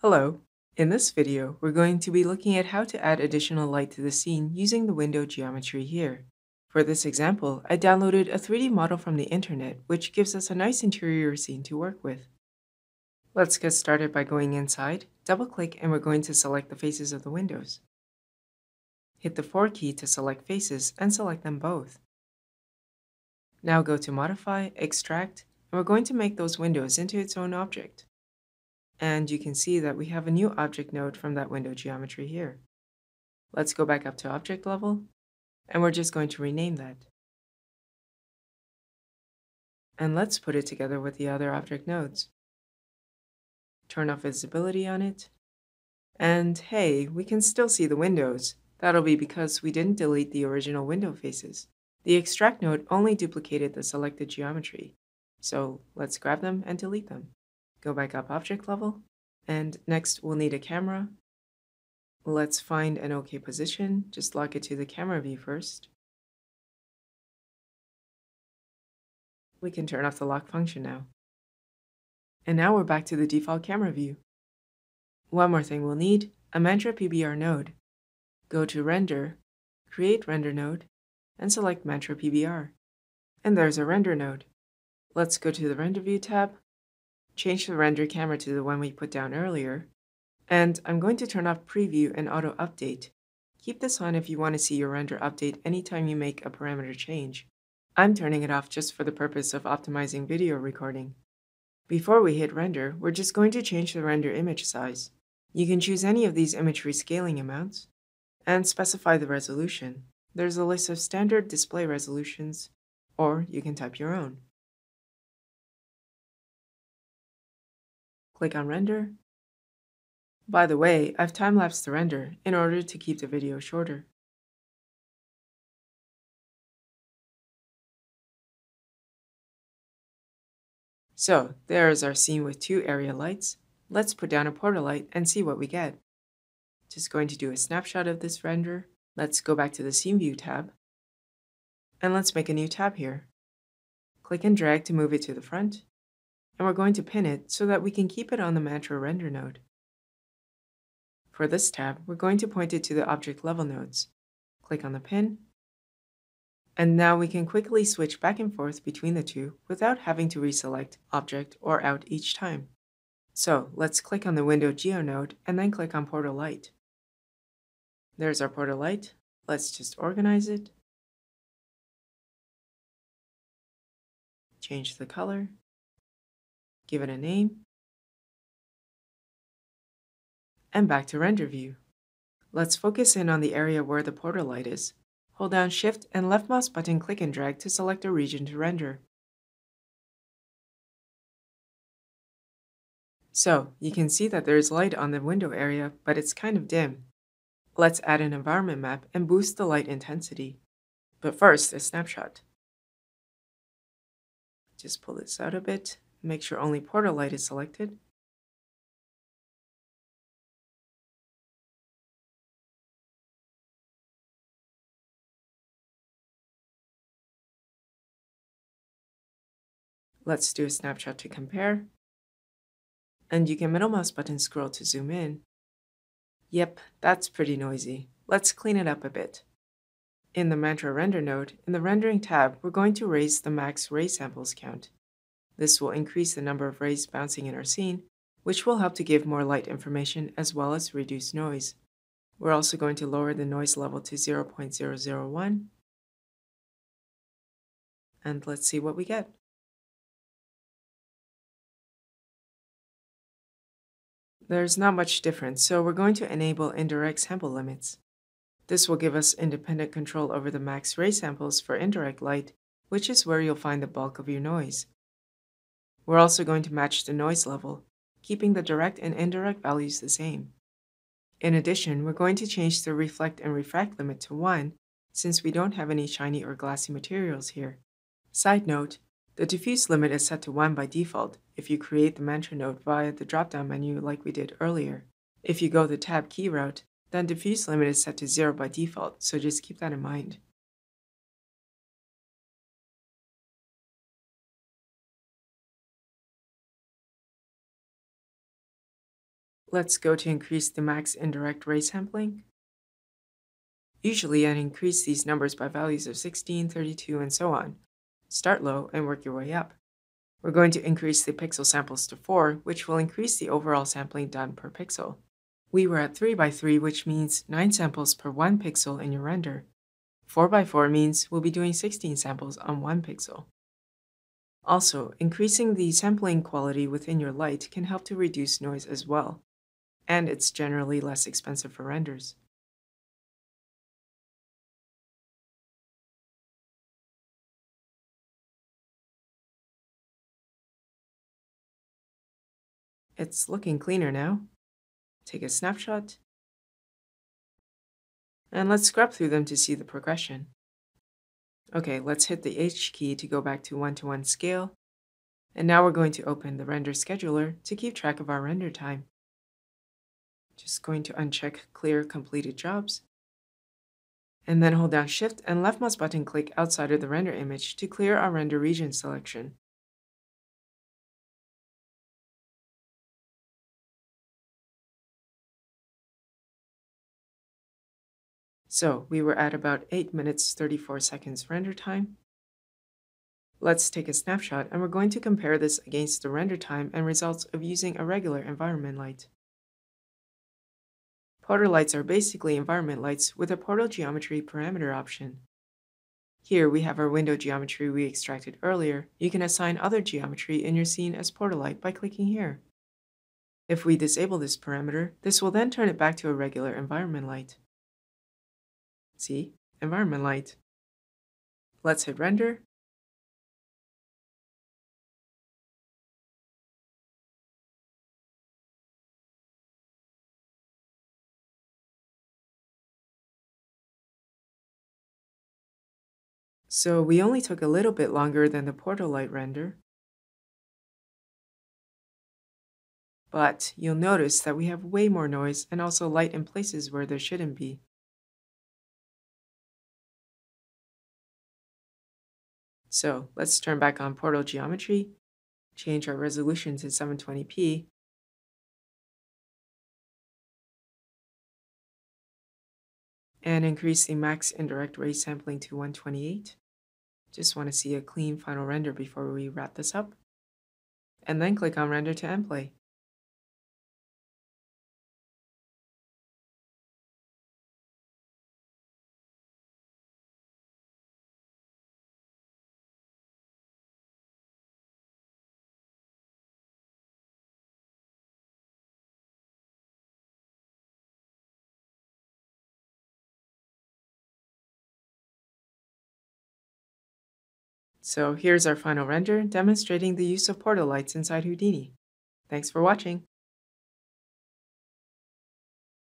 Hello. In this video, we're going to be looking at how to add additional light to the scene using the window geometry here. For this example, I downloaded a 3D model from the internet, which gives us a nice interior scene to work with. Let's get started by going inside, double-click, and we're going to select the faces of the windows. Hit the 4 key to select faces and select them both. Now go to Modify, Extract, and we're going to make those windows into its own object. And you can see that we have a new object node from that window geometry here. Let's go back up to object level, and we're just going to rename that. And let's put it together with the other object nodes. Turn off visibility on it. And hey, we can still see the windows. That'll be because we didn't delete the original window faces. The extract node only duplicated the selected geometry. So let's grab them and delete them. Go back up object level, and next we'll need a camera. Let's find an OK position. Just lock it to the camera view first. We can turn off the lock function now. And now we're back to the default camera view. One more thing we'll need, a Mantra PBR node. Go to Render, Create Render Node, and select Mantra PBR. And there's our render node. Let's go to the Render View tab, change the render camera to the one we put down earlier, and I'm going to turn off Preview and Auto Update. Keep this on if you want to see your render update anytime you make a parameter change. I'm turning it off just for the purpose of optimizing video recording. Before we hit render, we're just going to change the render image size. You can choose any of these image rescaling amounts and specify the resolution. There's a list of standard display resolutions, or you can type your own. Click on render. By the way, I've time-lapsed the render in order to keep the video shorter. So, there is our scene with 2 area lights. Let's put down a portal light and see what we get. Just going to do a snapshot of this render. Let's go back to the Scene View tab. And let's make a new tab here. Click and drag to move it to the front. And we're going to pin it so that we can keep it on the Mantra render node. For this tab, we're going to point it to the object level nodes. Click on the pin. And now we can quickly switch back and forth between the two without having to reselect object or out each time. So let's click on the window geo node and then click on portal light. There's our portal light. Let's just organize it. Change the color. Give it a name. And back to render view. Let's focus in on the area where the portal light is. Hold down Shift and left mouse button, click and drag to select a region to render. So, you can see that there is light on the window area, but it's kind of dim. Let's add an environment map and boost the light intensity. But first, a snapshot. Just pull this out a bit, make sure only portal light is selected. Let's do a snapshot to compare. And you can middle mouse button scroll to zoom in. Yep, that's pretty noisy. Let's clean it up a bit. In the Mantra render node, in the rendering tab, we're going to raise the max ray samples count. This will increase the number of rays bouncing in our scene, which will help to give more light information as well as reduce noise. We're also going to lower the noise level to 0.001. And let's see what we get. There's not much difference, so we're going to enable indirect sample limits. This will give us independent control over the max ray samples for indirect light, which is where you'll find the bulk of your noise. We're also going to match the noise level, keeping the direct and indirect values the same. In addition, we're going to change the reflect and refract limit to 1, since we don't have any shiny or glassy materials here. Side note, the diffuse limit is set to 1 by default if you create the Mantra node via the drop-down menu like we did earlier. If you go the tab key route, then diffuse limit is set to 0 by default, so just keep that in mind. Let's go to increase the max indirect ray sampling. Usually, I'd increase these numbers by values of 16, 32, and so on. Start low and work your way up. We're going to increase the pixel samples to 4, which will increase the overall sampling done per pixel. We were at 3 by 3, which means 9 samples per 1 pixel in your render. 4 by 4 means we'll be doing 16 samples on 1 pixel. Also, increasing the sampling quality within your light can help to reduce noise as well, and it's generally less expensive for renders. It's looking cleaner now. Take a snapshot, and let's scrub through them to see the progression. Okay, let's hit the H key to go back to 1:1 scale, and now we're going to open the render scheduler to keep track of our render time. Just going to uncheck clear completed jobs, and then hold down Shift and left mouse button click outside of the render image to clear our render region selection. So we were at about 8 minutes 34 seconds render time. Let's take a snapshot, and we're going to compare this against the render time and results of using a regular environment light. Portal lights are basically environment lights with a portal geometry parameter option. Here we have our window geometry we extracted earlier. You can assign other geometry in your scene as portal light by clicking here. If we disable this parameter, this will then turn it back to a regular environment light. See? Environment light. Let's hit render. So we only took a little bit longer than the portal light render, but you'll notice that we have way more noise and also light in places where there shouldn't be. So let's turn back on portal geometry, change our resolution to 720p, and increase the max indirect ray sampling to 128. Just want to see a clean final render before we wrap this up. And then click on Render to End Play. So here's our final render demonstrating the use of portal lights inside Houdini. Thanks for watching.